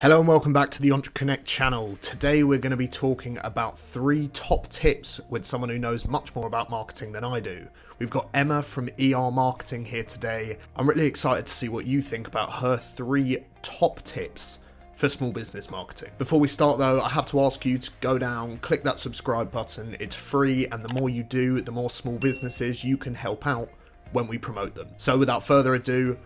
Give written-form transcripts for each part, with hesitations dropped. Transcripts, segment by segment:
Hello and welcome back to the EntreConnect channel. Today we're going to be talking about 3 top tips with someone who knows much more about marketing than I do. We've got Emma from ER Marketing here today. I'm really excited to see what you think about her 3 top tips for small business marketing. Before we start though, I have to ask you to go down, click that subscribe button. It's free, and the more you do, the more small businesses you can help out when we promote them. So without further ado,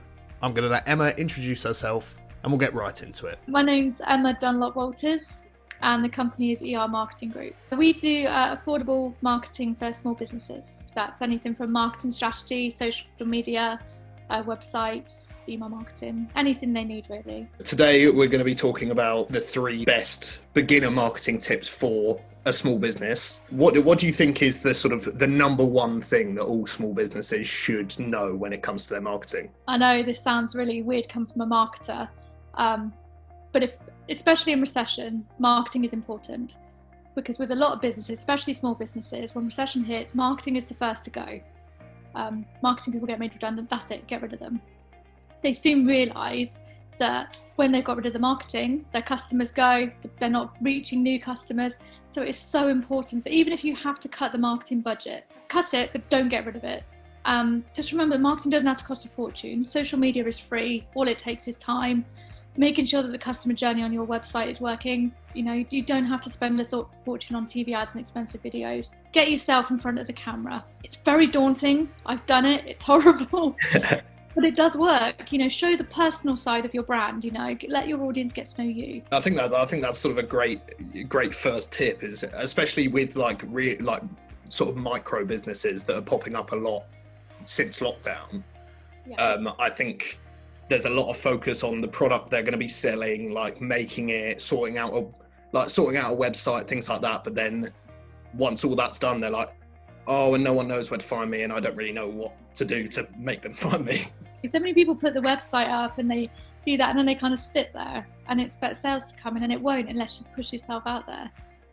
I'm going to let Emma introduce herself and we'll get right into it. My name's Emma Dunlop-Walters and the company is ER Marketing Group. We do affordable marketing for small businesses. That's anything from marketing strategy, social media, websites, email marketing, anything they need really. Today we're going to be talking about the 3 best beginner marketing tips for a small business. What do you think is the sort of the number one thing that all small businesses should know when it comes to their marketing? I know this sounds really weird coming from a marketer. But especially in recession, marketing is important, because with a lot of businesses, especially small businesses, when recession hits, marketing is the first to go. Marketing people get made redundant, that's it, get rid of them. They soon realise that when they've got rid of the marketing, their customers go, they're not reaching new customers. So it's so important. So even if you have to cut the marketing budget, cut it, but don't get rid of it. Just remember, marketing doesn't have to cost a fortune. Social media is free. All it takes is time. Making sure that the customer journey on your website is working. You know, you don't have to spend a fortune on TV ads and expensive videos. Get yourself in front of the camera. It's very daunting. I've done it. It's horrible. But it does work. You know, show the personal side of your brand. You know, let your audience get to know you. I think that's sort of a great first tip, is especially with like sort of micro businesses that are popping up a lot since lockdown. Yeah. I think there's a lot of focus on the product they're going to be selling, like making it, sorting out a website, things like that. But then once all that's done, they're like, oh, and no one knows where to find me, and I don't really know what to do to make them find me. So many people put the website up and they do that, and then they kind of sit there and expect sales to come in, and it won't unless you push yourself out there.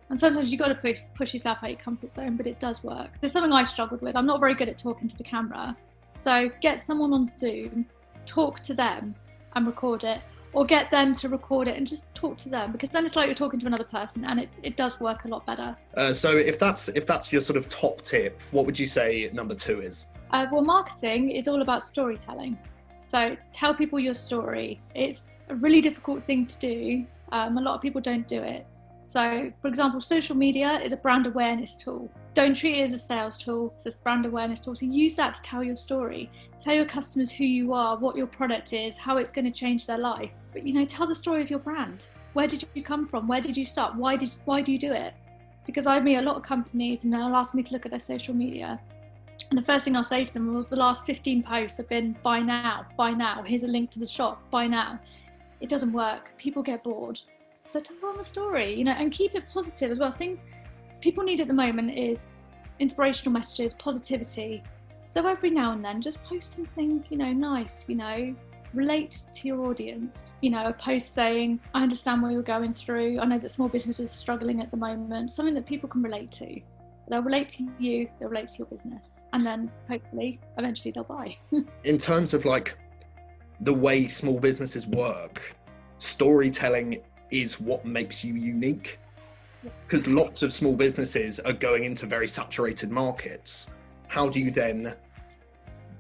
And sometimes you've got to push yourself out your comfort zone, but it does work. There's something I struggled with. I'm not very good at talking to the camera. So get someone on Zoom, talk to them and record it, or get them to record it and just talk to them, because then it's like you're talking to another person, and it does work a lot better. So if that's your sort of top tip, what would you say number 2 is? Well, marketing is all about storytelling. So tell people your story. It's a really difficult thing to do. A lot of people don't do it. So, for example, social media is a brand awareness tool. Don't treat it as a sales tool, it's a brand awareness tool. So use that to tell your story. Tell your customers who you are, what your product is, how it's going to change their life. But, you know, tell the story of your brand. Where did you come from? Where did you start? Why do you do it? Because I meet a lot of companies and they'll ask me to look at their social media. And the first thing I'll say to them, well, the last 15 posts have been buy now, here's a link to the shop, buy now. It doesn't work. People get bored. So tell them a story, you know, and keep it positive as well. Things people need at the moment is inspirational messages, positivity. So every now and then, just post something, you know, nice, you know, relate to your audience. You know, a post saying, I understand what you're going through. I know that small businesses are struggling at the moment. Something that people can relate to. They'll relate to you, they'll relate to your business. And then hopefully, eventually they'll buy. In terms of like the way small businesses work, storytelling is what makes you unique, because lots of small businesses are going into very saturated markets. How do you then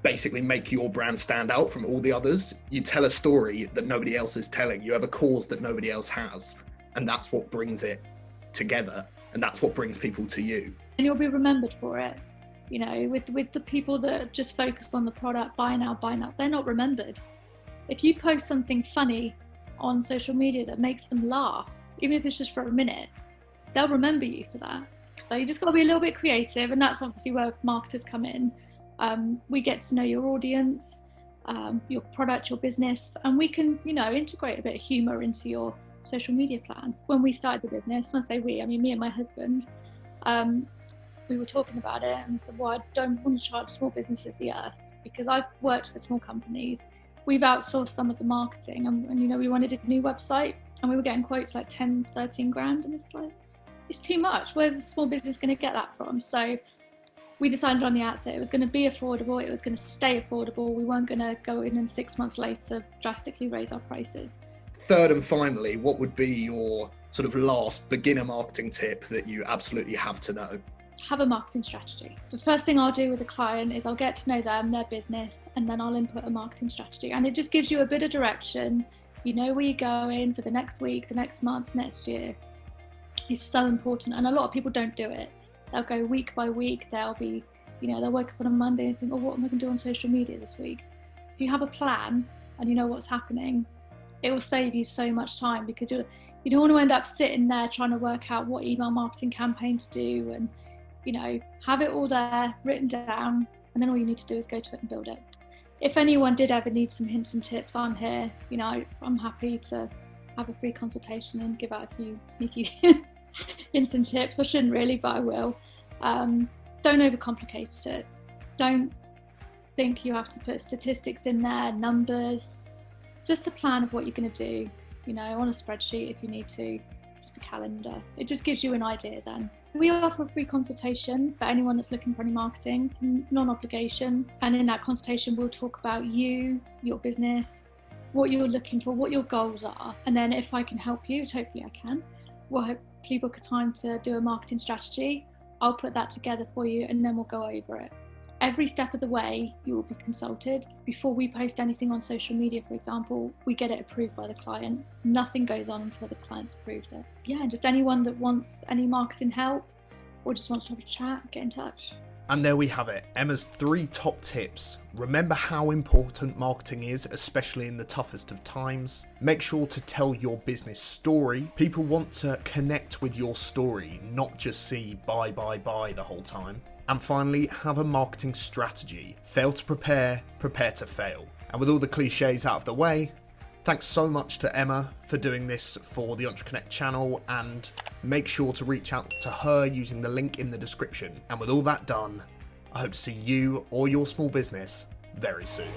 basically make your brand stand out from all the others? You tell a story that nobody else is telling. You have a cause that nobody else has, and that's what brings it together, and that's what brings people to you. And you'll be remembered for it. You know, with the people that just focus on the product, buy now, they're not remembered. If you post something funny on social media that makes them laugh, even if it's just for a minute, they'll remember you for that. So you just got to be a little bit creative, and that's obviously where marketers come in. We get to know your audience, your product, your business, and we can, you know, integrate a bit of humor into your social media plan. When we started the business, when I say we, I mean me and my husband, we were talking about it and said, well, I don't want to charge small businesses the earth, because I've worked for small companies. We've outsourced some of the marketing, and you know, we wanted a new website and we were getting quotes like 10, 13 grand, and it's like, it's too much. Where's a small business going to get that from? So we decided on the outset it was going to be affordable, it was going to stay affordable. We weren't going to go in and 6 months later drastically raise our prices. third and finally, what would be your sort of last beginner marketing tip that you absolutely have to know? Have a marketing strategy. The first thing I'll do with a client is I'll get to know them, their business, and then I'll input a marketing strategy. And it just gives you a bit of direction. You know where you're going for the next week, the next month, next year. It's so important. And a lot of people don't do it. They'll go week by week. They'll be, they'll wake up on a Monday and think, oh, what am I going to do on social media this week? If you have a plan and you know what's happening, it will save you so much time, because you don't want to end up sitting there trying to work out what email marketing campaign to do, and have it all there written down, and then all you need to do is go to it and build it. If anyone did ever need some hints and tips, I'm here. I'm happy to have a free consultation and give out a few sneaky hints and tips. I shouldn't really, but I will. Don't overcomplicate it. Don't think you have to put statistics in there, numbers. Just a plan of what you're going to do, on a spreadsheet if you need to, just a calendar. It just gives you an idea then. We offer a free consultation for anyone that's looking for any marketing, non-obligation. And in that consultation, we'll talk about you, your business, what you're looking for, what your goals are. And then if I can help you, which hopefully I can, we'll hopefully book a time to do a marketing strategy. I'll put that together for you, and then we'll go over it. Every step of the way, you will be consulted. Before we post anything on social media, for example, we get it approved by the client. Nothing goes on until the client's approved it. Yeah, and just anyone that wants any marketing help or just wants to have a chat, get in touch. And there we have it, Emma's 3 top tips. Remember how important marketing is, especially in the toughest of times. Make sure to tell your business story. People want to connect with your story, not just see buy the whole time. And finally, have a marketing strategy. Fail to prepare, prepare to fail. And with all the cliches out of the way, thanks so much to Emma for doing this for the EntreConnect channel, and make sure to reach out to her using the link in the description. And with all that done, I hope to see you or your small business very soon.